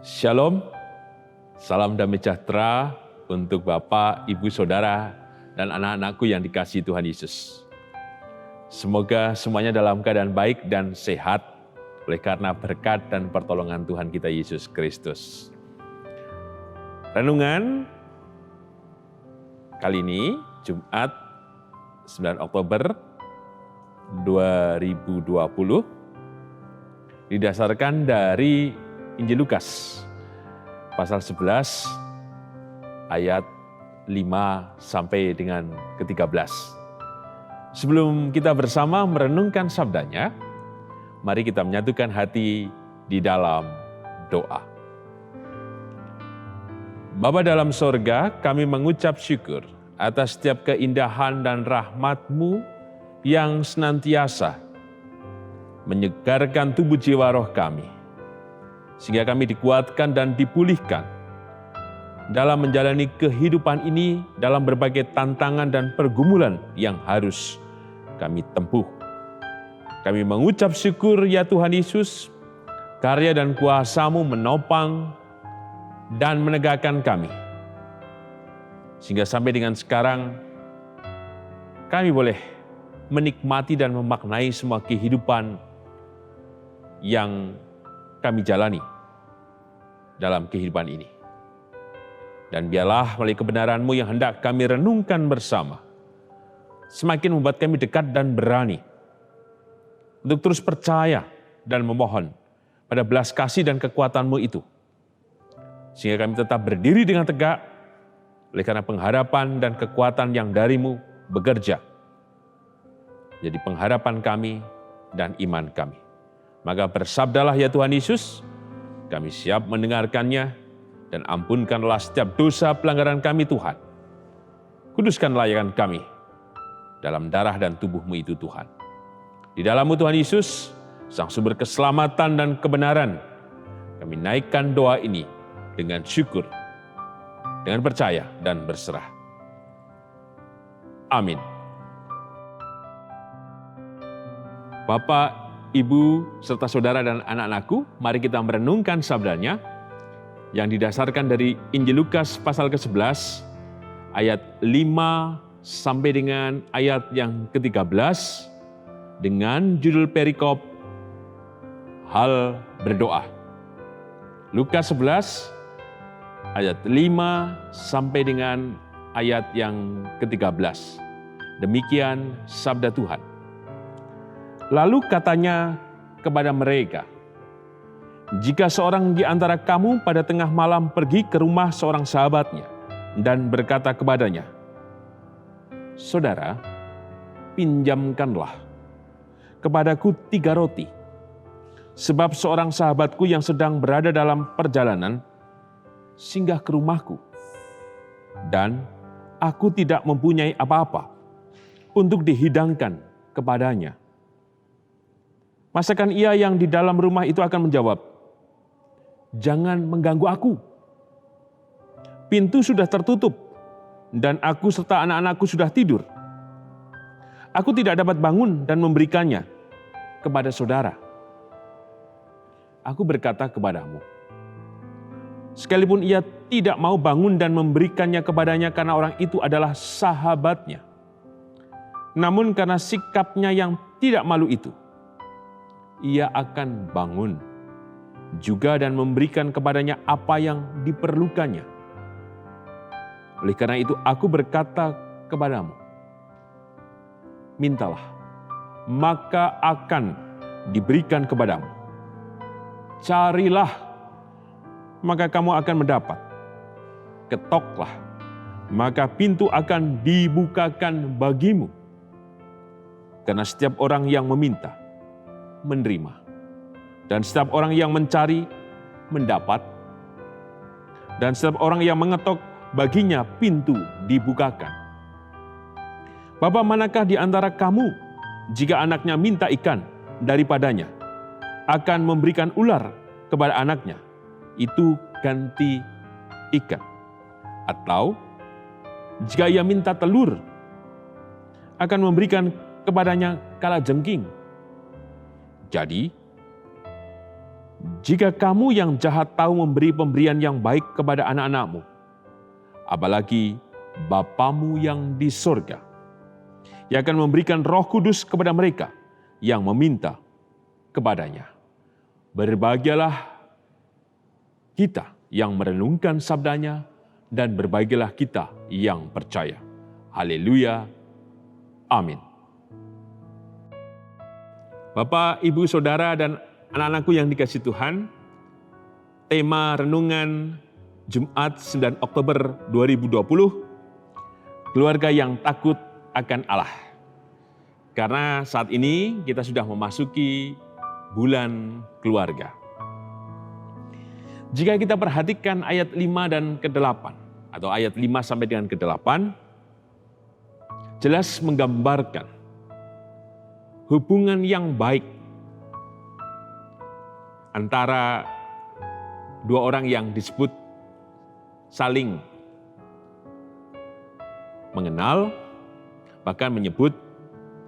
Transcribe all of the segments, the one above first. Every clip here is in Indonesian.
Shalom, salam damai sejahtera untuk Bapak, Ibu, Saudara, dan anak-anakku yang dikasihi Tuhan Yesus. Semoga semuanya dalam keadaan baik dan sehat oleh karena berkat dan pertolongan Tuhan kita Yesus Kristus. Renungan kali ini, Jumat 9 Oktober 2020, didasarkan dari Injil Lukas, pasal 11, ayat 5 sampai dengan ke-13. Sebelum kita bersama merenungkan sabdanya, mari kita menyatukan hati di dalam doa. Bapa dalam sorga, kami mengucap syukur atas setiap keindahan dan rahmat-Mu yang senantiasa menyegarkan tubuh jiwa roh kami, sehingga kami dikuatkan dan dipulihkan dalam menjalani kehidupan ini dalam berbagai tantangan dan pergumulan yang harus kami tempuh. Kami mengucap syukur ya Tuhan Yesus, karya dan kuasa-Mu menopang dan menegakkan kami. Sehingga sampai dengan sekarang, kami boleh menikmati dan memaknai semua kehidupan yang kami jalani dalam kehidupan ini. Dan biarlah melalui kebenaran-Mu yang hendak kami renungkan bersama, semakin membuat kami dekat dan berani untuk terus percaya dan memohon pada belas kasih dan kekuatan-Mu itu. Sehingga kami tetap berdiri dengan tegak oleh karena pengharapan dan kekuatan yang dari-Mu bekerja. Jadi pengharapan kami dan iman kami. Maka bersabdalah ya Tuhan Yesus, kami siap mendengarkannya, dan ampunkanlah setiap dosa pelanggaran kami Tuhan. Kuduskan layakan kami dalam darah dan tubuh-Mu itu Tuhan. Di dalam-Mu Tuhan Yesus, Sang Sumber keselamatan dan kebenaran, kami naikkan doa ini dengan syukur, dengan percaya dan berserah. Amin. Bapak, Ibu, serta saudara dan anak-anakku, mari kita merenungkan sabdanya yang didasarkan dari Injil Lukas pasal ke-11, ayat 5 sampai dengan ayat yang ke-13, dengan judul perikop, Hal Berdoa. Lukas 11, ayat 5 sampai dengan ayat yang ke-13. Demikian sabda Tuhan. Lalu katanya kepada mereka, jika seorang di antara kamu pada tengah malam pergi ke rumah seorang sahabatnya dan berkata kepadanya, Saudara, pinjamkanlah kepadaku 3 roti, sebab seorang sahabatku yang sedang berada dalam perjalanan singgah ke rumahku, dan aku tidak mempunyai apa-apa untuk dihidangkan kepadanya. Masakan ia yang di dalam rumah itu akan menjawab, jangan mengganggu aku. Pintu sudah tertutup dan aku serta anak-anakku sudah tidur. Aku tidak dapat bangun dan memberikannya kepada saudara. Aku berkata kepadamu, sekalipun ia tidak mau bangun dan memberikannya kepadanya karena orang itu adalah sahabatnya, namun karena sikapnya yang tidak malu itu, ia akan bangun juga dan memberikan kepadanya apa yang diperlukannya. Oleh karena itu aku berkata kepadamu, mintalah, maka akan diberikan kepadamu. Carilah, maka kamu akan mendapat. Ketoklah, maka pintu akan dibukakan bagimu. Karena setiap orang yang meminta, menerima. Dan setiap orang yang mencari, mendapat. Dan setiap orang yang mengetok, baginya pintu dibukakan. Bapa, manakah di antara kamu, jika anaknya minta ikan daripadanya, akan memberikan ular kepada anaknya, itu ganti ikan? Atau, jika ia minta telur, akan memberikan kepadanya kalajengking? Jadi, Jika kamu yang jahat tahu memberi pemberian yang baik kepada anak-anakmu, apalagi Bapamu yang di sorga, Ia akan memberikan Roh Kudus kepada mereka yang meminta kepadanya. Berbahagialah kita yang merenungkan sabdanya, dan berbahagialah kita yang percaya. Haleluya. Amin. Bapak, Ibu, Saudara, dan anak-anakku yang dikasihi Tuhan, tema renungan Jumat 9 Oktober 2020, keluarga yang takut akan Allah. Karena saat ini kita sudah memasuki bulan keluarga. Jika kita perhatikan ayat 5 dan ke-8, atau ayat 5 sampai dengan ke-8, jelas menggambarkan hubungan yang baik antara dua orang yang disebut saling mengenal, bahkan menyebut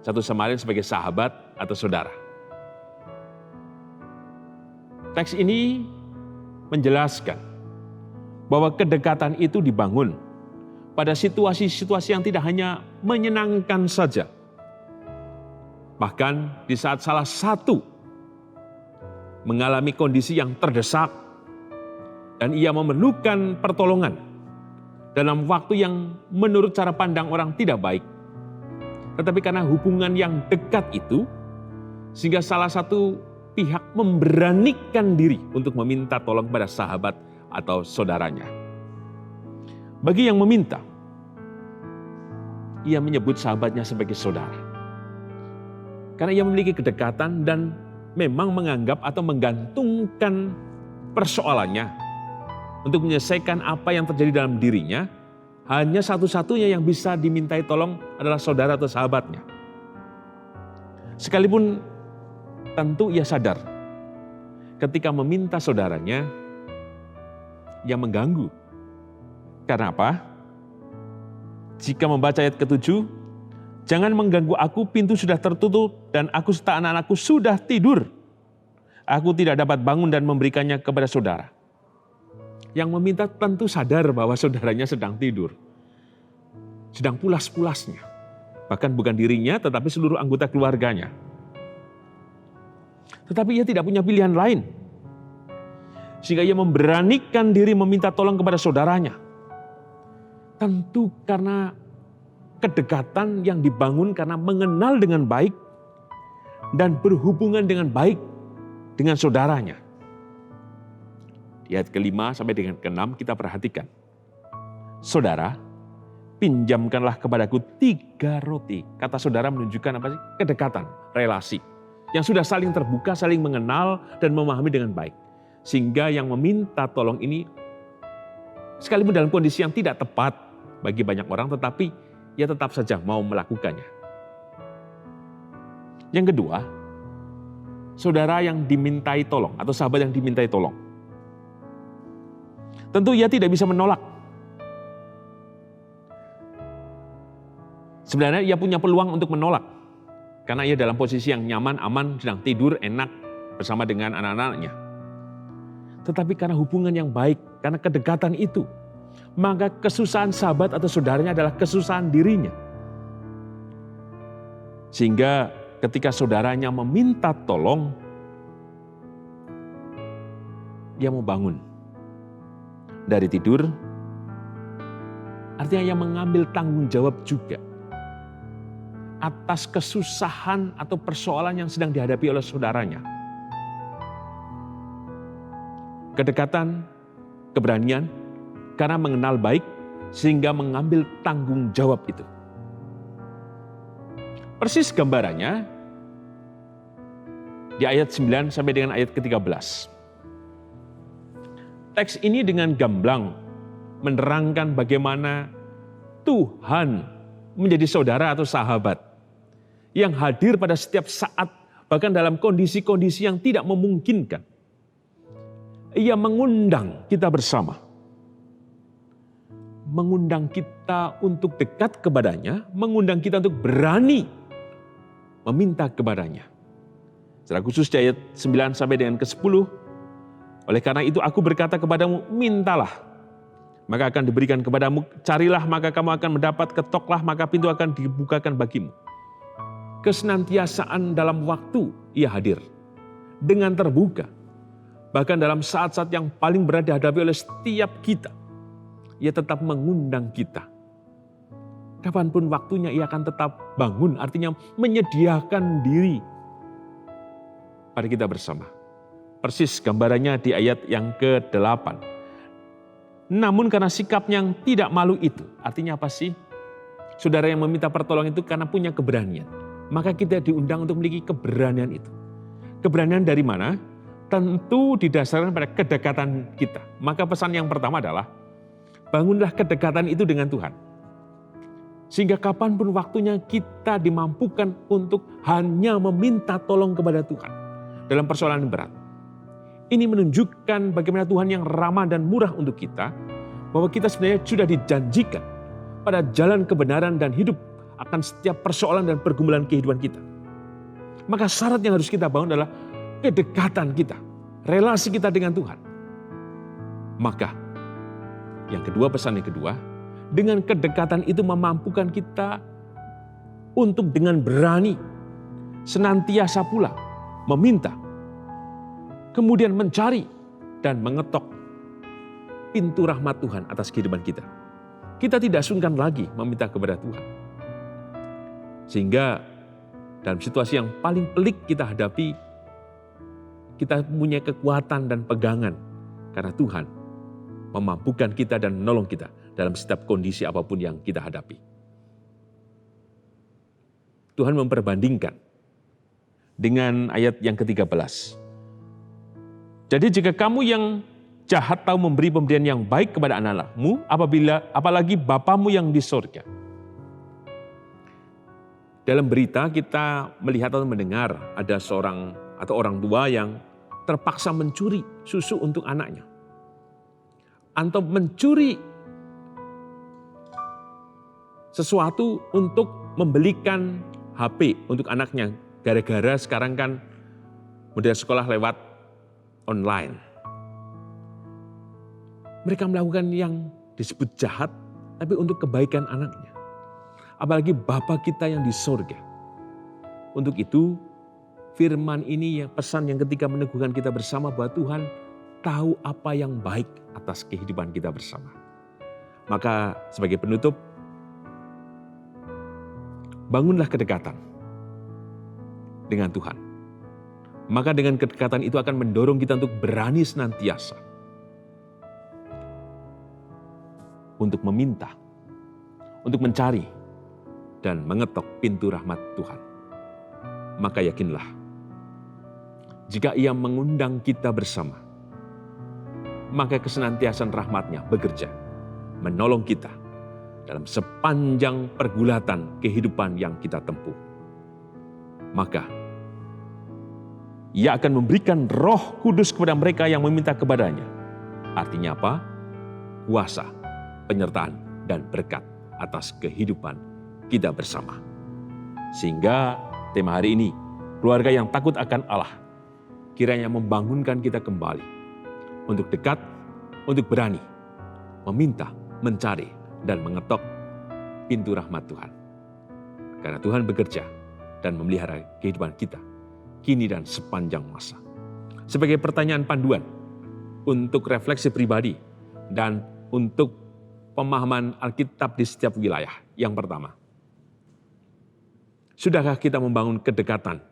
satu sama lain sebagai sahabat atau saudara. Teks ini menjelaskan bahwa kedekatan itu dibangun pada situasi-situasi yang tidak hanya menyenangkan saja. Bahkan di saat salah satu mengalami kondisi yang terdesak dan ia memerlukan pertolongan dalam waktu yang menurut cara pandang orang tidak baik. Tetapi karena hubungan yang dekat itu, sehingga salah satu pihak memberanikan diri untuk meminta tolong kepada sahabat atau saudaranya. Bagi yang meminta, ia menyebut sahabatnya sebagai saudara. Karena ia memiliki kedekatan dan memang menganggap atau menggantungkan persoalannya untuk menyelesaikan apa yang terjadi dalam dirinya, hanya satu-satunya yang bisa dimintai tolong adalah saudara atau sahabatnya. Sekalipun tentu ia sadar ketika meminta saudaranya yang mengganggu. Karena apa? Jika membaca ayat ke-7, jangan mengganggu aku, pintu sudah tertutup dan aku serta anak-anakku sudah tidur. Aku tidak dapat bangun dan memberikannya kepada saudara. Yang meminta tentu sadar bahwa saudaranya sedang tidur. Sedang pulas-pulasnya. Bahkan bukan dirinya tetapi seluruh anggota keluarganya. Tetapi ia tidak punya pilihan lain. Sehingga ia memberanikan diri meminta tolong kepada saudaranya. Tentu karena kedekatan yang dibangun karena mengenal dengan baik dan berhubungan dengan baik dengan saudaranya. Di ayat ke-5 sampai dengan ke-6 kita perhatikan. Saudara, pinjamkanlah kepadaku 3 roti. Kata saudara menunjukkan apa sih? Kedekatan, relasi. Yang sudah saling terbuka, saling mengenal dan memahami dengan baik. Sehingga yang meminta tolong ini sekalipun dalam kondisi yang tidak tepat bagi banyak orang, tetapi ia tetap saja mau melakukannya. Yang kedua, saudara yang dimintai tolong atau sahabat yang dimintai tolong. Tentu ia tidak bisa menolak. Sebenarnya ia punya peluang untuk menolak. Karena ia dalam posisi yang nyaman, aman, sedang tidur, enak bersama dengan anak-anaknya. Tetapi karena hubungan yang baik, karena kedekatan itu, maka kesusahan sahabat atau saudaranya adalah kesusahan dirinya. Sehingga ketika saudaranya meminta tolong, dia mau bangun dari tidur, artinya ia mengambil tanggung jawab juga atas kesusahan atau persoalan yang sedang dihadapi oleh saudaranya. Kedekatan, keberanian, karena mengenal baik, sehingga mengambil tanggung jawab itu. Persis gambarannya di ayat 9 sampai dengan ayat ke-13. Teks ini dengan gamblang menerangkan bagaimana Tuhan menjadi saudara atau sahabat yang hadir pada setiap saat, bahkan dalam kondisi-kondisi yang tidak memungkinkan. Ia mengundang kita bersama. Mengundang kita untuk dekat kepadanya, mengundang kita untuk berani meminta kepadanya. Secara khusus di ayat 9 sampai dengan ke-10, Oleh karena itu aku berkata kepadamu, mintalah, maka akan diberikan kepadamu, carilah maka kamu akan mendapat, ketoklah maka pintu akan dibukakan bagimu. Kesenantiasaan dalam waktu ia hadir, dengan terbuka. Bahkan dalam saat-saat yang paling berat dihadapi oleh setiap kita, ia tetap mengundang kita. Kapanpun waktunya ia akan tetap bangun, artinya menyediakan diri pada kita bersama. Persis gambarannya di ayat yang ke-8. Namun karena sikapnya yang tidak malu itu, artinya apa sih? Saudara yang meminta pertolongan itu karena punya keberanian. Maka kita diundang untuk memiliki keberanian itu. Keberanian dari mana? Tentu didasarkan pada kedekatan kita. Maka pesan yang pertama adalah, bangunlah kedekatan itu dengan Tuhan. Sehingga kapanpun waktunya kita dimampukan untuk hanya meminta tolong kepada Tuhan dalam persoalan yang berat. Ini menunjukkan bagaimana Tuhan yang ramah dan murah untuk kita, bahwa kita sebenarnya sudah dijanjikan pada jalan kebenaran dan hidup akan setiap persoalan dan pergumulan kehidupan kita. Maka syarat yang harus kita bangun adalah kedekatan kita, relasi kita dengan Tuhan. Maka yang kedua, pesan yang kedua, dengan kedekatan itu memampukan kita untuk dengan berani senantiasa pula meminta, kemudian mencari dan mengetok pintu rahmat Tuhan atas kehidupan kita. Kita tidak sungkan lagi meminta kepada Tuhan. Sehingga dalam situasi yang paling pelik kita hadapi, kita punya kekuatan dan pegangan karena Tuhan memampukan kita dan menolong kita dalam setiap kondisi apapun yang kita hadapi. Tuhan memperbandingkan dengan ayat yang ke-13. Jadi jika kamu yang jahat tahu memberi pemberian yang baik kepada anak-anakmu, apalagi Bapamu yang di surga. Dalam berita kita melihat atau mendengar ada seorang atau orang tua yang terpaksa mencuri susu untuk anaknya. Atau mencuri sesuatu untuk membelikan HP untuk anaknya. Gara-gara sekarang kan model sekolah lewat online. Mereka melakukan yang disebut jahat, tapi untuk kebaikan anaknya. Apalagi Bapa kita yang di sorga. Untuk itu, firman ini ya, pesan yang ketiga meneguhkan kita bersama bahwa Tuhan tahu apa yang baik atas kehidupan kita bersama. Maka sebagai penutup, bangunlah kedekatan dengan Tuhan. Maka dengan kedekatan itu akan mendorong kita untuk berani senantiasa untuk meminta, untuk mencari, dan mengetok pintu rahmat Tuhan. Maka yakinlah, jika Ia mengundang kita bersama, maka kesenantiasan rahmat-Nya bekerja, menolong kita dalam sepanjang pergulatan kehidupan yang kita tempuh. Maka Ia akan memberikan Roh Kudus kepada mereka yang meminta kepadanya. Artinya apa? Kuasa, penyertaan, dan berkat atas kehidupan kita bersama. Sehingga tema hari ini, keluarga yang takut akan Allah, kiranya membangunkan kita kembali untuk dekat, untuk berani, meminta, mencari, dan mengetok pintu rahmat Tuhan. Karena Tuhan bekerja dan memelihara kehidupan kita kini dan sepanjang masa. Sebagai pertanyaan panduan untuk refleksi pribadi dan untuk pemahaman Alkitab di setiap wilayah. Yang pertama, sudahkah kita membangun kedekatan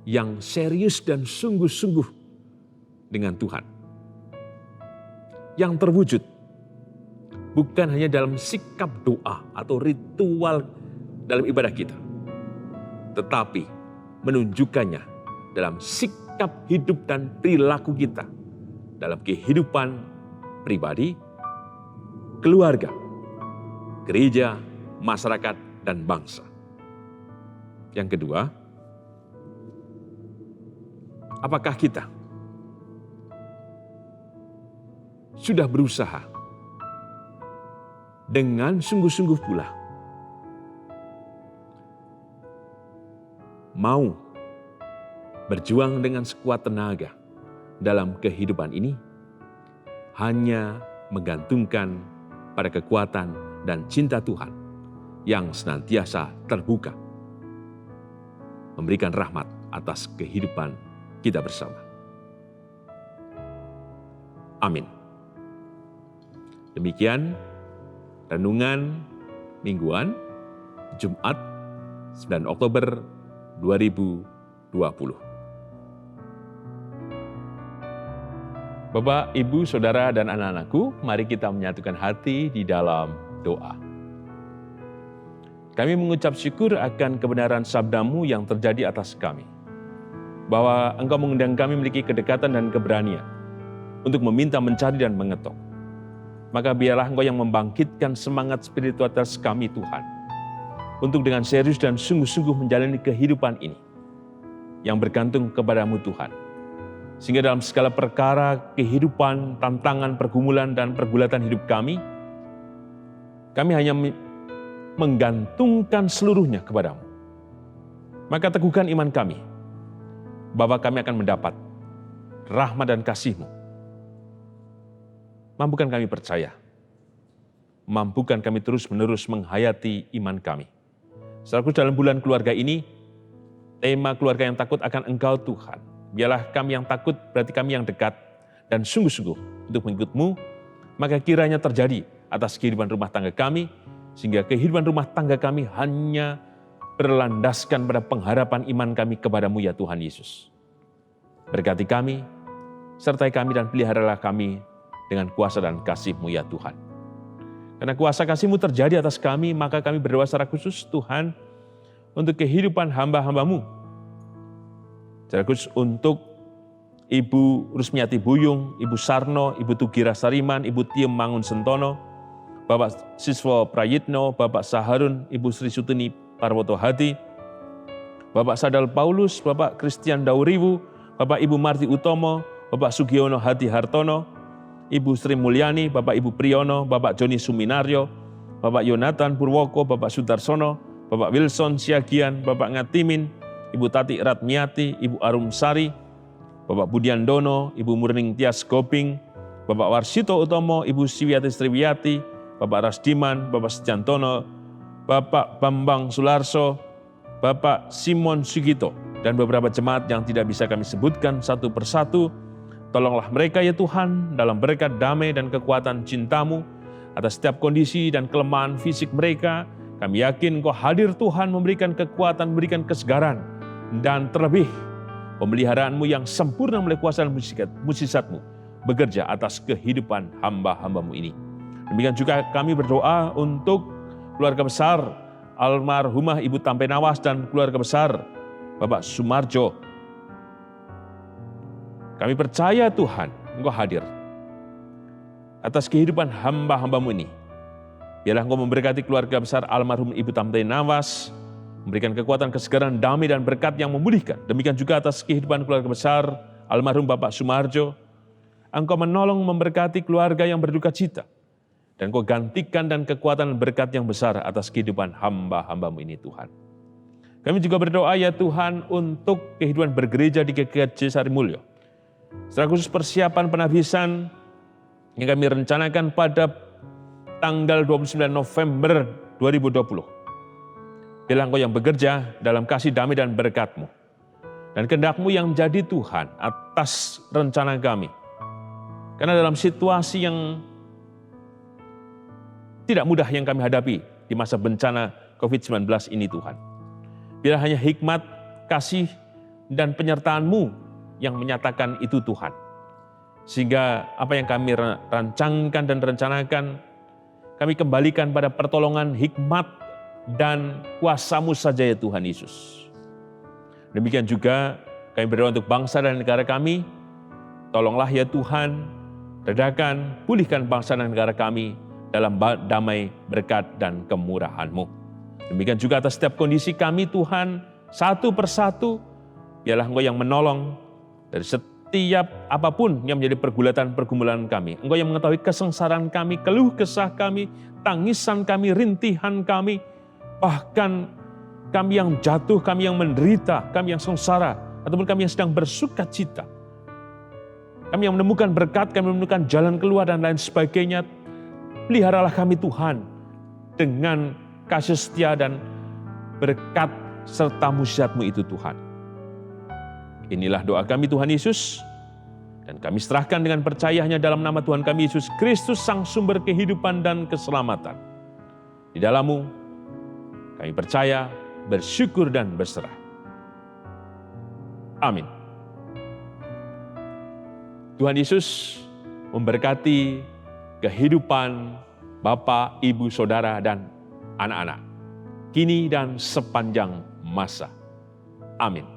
yang serius dan sungguh-sungguh dengan Tuhan? Yang terwujud bukan hanya dalam sikap doa atau ritual dalam ibadah kita, tetapi menunjukkannya dalam sikap hidup dan perilaku kita, dalam kehidupan pribadi, keluarga, gereja, masyarakat, dan bangsa. Yang kedua, apakah kita sudah berusaha dengan sungguh-sungguh pula mau berjuang dengan sekuat tenaga dalam kehidupan ini hanya menggantungkan pada kekuatan dan cinta Tuhan yang senantiasa terbuka, memberikan rahmat atas kehidupan kita bersama. Amin. Demikian renungan mingguan Jumat 9 Oktober 2020. Bapak, Ibu, Saudara, dan anak-anakku, mari kita menyatukan hati di dalam doa. Kami mengucap syukur akan kebenaran sabda-Mu yang terjadi atas kami, bahwa Engkau mengundang kami memiliki kedekatan dan keberanian untuk meminta, mencari, dan mengetok. Maka biarlah Engkau yang membangkitkan semangat spiritualitas kami, Tuhan, untuk dengan serius dan sungguh-sungguh menjalani kehidupan ini yang bergantung kepada-Mu, Tuhan. Sehingga dalam segala perkara, kehidupan, tantangan, pergumulan, dan pergulatan hidup kami hanya menggantungkan seluruhnya kepada-Mu. Maka teguhkan iman kami, bahwa kami akan mendapat rahmat dan kasih-Mu. Mampukan kami percaya, mampukan kami terus-menerus menghayati iman kami. Saudaraku, dalam bulan keluarga ini, tema keluarga yang takut akan Engkau, Tuhan. Biarlah kami yang takut, berarti kami yang dekat dan sungguh-sungguh untuk mengikut-Mu, maka kiranya terjadi atas kehidupan rumah tangga kami, sehingga kehidupan rumah tangga kami hanya berlandaskan pada pengharapan iman kami kepada-Mu, ya Tuhan Yesus. Berkati kami, sertai kami dan peliharalah kami dengan kuasa dan kasih-Mu, ya Tuhan. Karena kuasa kasih-Mu terjadi atas kami, maka kami berdoa secara khusus, Tuhan, untuk kehidupan hamba-hamba-Mu. Secara khusus untuk Ibu Rusmiati Buyung, Ibu Sarno, Ibu Tugira Sariman, Ibu Tiem Mangun Sentono, Bapak Siswo Prayitno, Bapak Saharun, Ibu Sri Sutini Parwoto Hadi, Bapak Sadal Paulus, Bapak Christian Dauriwu, Bapak Ibu Marti Utomo, Bapak Sugiono Hadi Hartono, Ibu Sri Mulyani, Bapak Ibu Priyono, Bapak Joni Suminaryo, Bapak Yonatan Purwoko, Bapak Sudarsono, Bapak Wilson Siagian, Bapak Ngatimin, Ibu Tati Ratmiati, Ibu Arum Sari, Bapak Budiandono, Ibu Murning Tias Goping, Bapak Warsito Utomo, Ibu Siwiati Sriwiati, Bapak Rasdiman, Bapak Sejantono, Bapak Bambang Sularso, Bapak Simon Sugito, dan beberapa jemaat yang tidak bisa kami sebutkan satu persatu. Tolonglah mereka, ya Tuhan, dalam berkat damai dan kekuatan cinta-Mu atas setiap kondisi dan kelemahan fisik mereka. Kami yakin Engkau hadir, Tuhan, memberikan kekuatan, memberikan kesegaran, dan terlebih pemeliharaan-Mu yang sempurna melalui kuasa dan mukjizat-Mu bekerja atas kehidupan hamba-hamba-Mu ini. Demikian juga kami berdoa untuk keluarga besar almarhumah Ibu Tampe Nawas dan keluarga besar Bapak Sumarjo. Kami percaya, Tuhan, Engkau hadir atas kehidupan hamba-hamba-Mu ini. Biarlah Engkau memberkati keluarga besar almarhum Ibu Tampe Nawas, memberikan kekuatan, kesegaran, damai, dan berkat yang memulihkan. Demikian juga atas kehidupan keluarga besar almarhum Bapak Sumarjo. Engkau menolong, memberkati keluarga yang berduka cita. Dan Engkau gantikan dan kekuatan dan berkat yang besar atas kehidupan hamba-hamba-Mu ini, Tuhan. Kami juga berdoa, ya Tuhan, untuk kehidupan bergereja di GKJ Sarimulyo. Secara khusus persiapan penabisan yang kami rencanakan pada tanggal 29 November 2020. Biarlah Engkau yang bekerja dalam kasih damai dan berkat-Mu. Dan kehendak-Mu yang menjadi Tuhan atas rencana kami. Karena dalam situasi yang tidak mudah yang kami hadapi di masa bencana COVID-19 ini, Tuhan. Biarlah hanya hikmat, kasih, dan penyertaan-Mu yang menyatakan itu, Tuhan. Sehingga apa yang kami rancangkan dan rencanakan, kami kembalikan pada pertolongan, hikmat, dan kuasa-Mu saja, ya Tuhan Yesus. Demikian juga kami berdoa untuk bangsa dan negara kami. Tolonglah, ya Tuhan, redakan, pulihkan bangsa dan negara kami dalam damai, berkat, dan kemurahan-Mu. Demikian juga atas setiap kondisi kami, Tuhan, satu persatu, biarlah Engkau yang menolong dari setiap apapun yang menjadi pergulatan-pergumulan kami. Engkau yang mengetahui kesengsaraan kami, keluh kesah kami, tangisan kami, rintihan kami, bahkan kami yang jatuh, kami yang menderita, kami yang sengsara, ataupun kami yang sedang bersuka cita. Kami yang menemukan berkat, kami menemukan jalan keluar dan lain sebagainya. Peliharalah kami Tuhan dengan kasih setia dan berkat serta mujizat-Mu itu Tuhan. Inilah doa kami Tuhan Yesus, dan kami serahkan dengan percaya hanya dalam nama Tuhan kami Yesus Kristus, Sang Sumber kehidupan dan keselamatan. Di dalam-Mu kami percaya, bersyukur dan berserah. Amin. Tuhan Yesus memberkati kehidupan Bapak, Ibu, Saudara, dan anak-anak, kini dan sepanjang masa. Amin.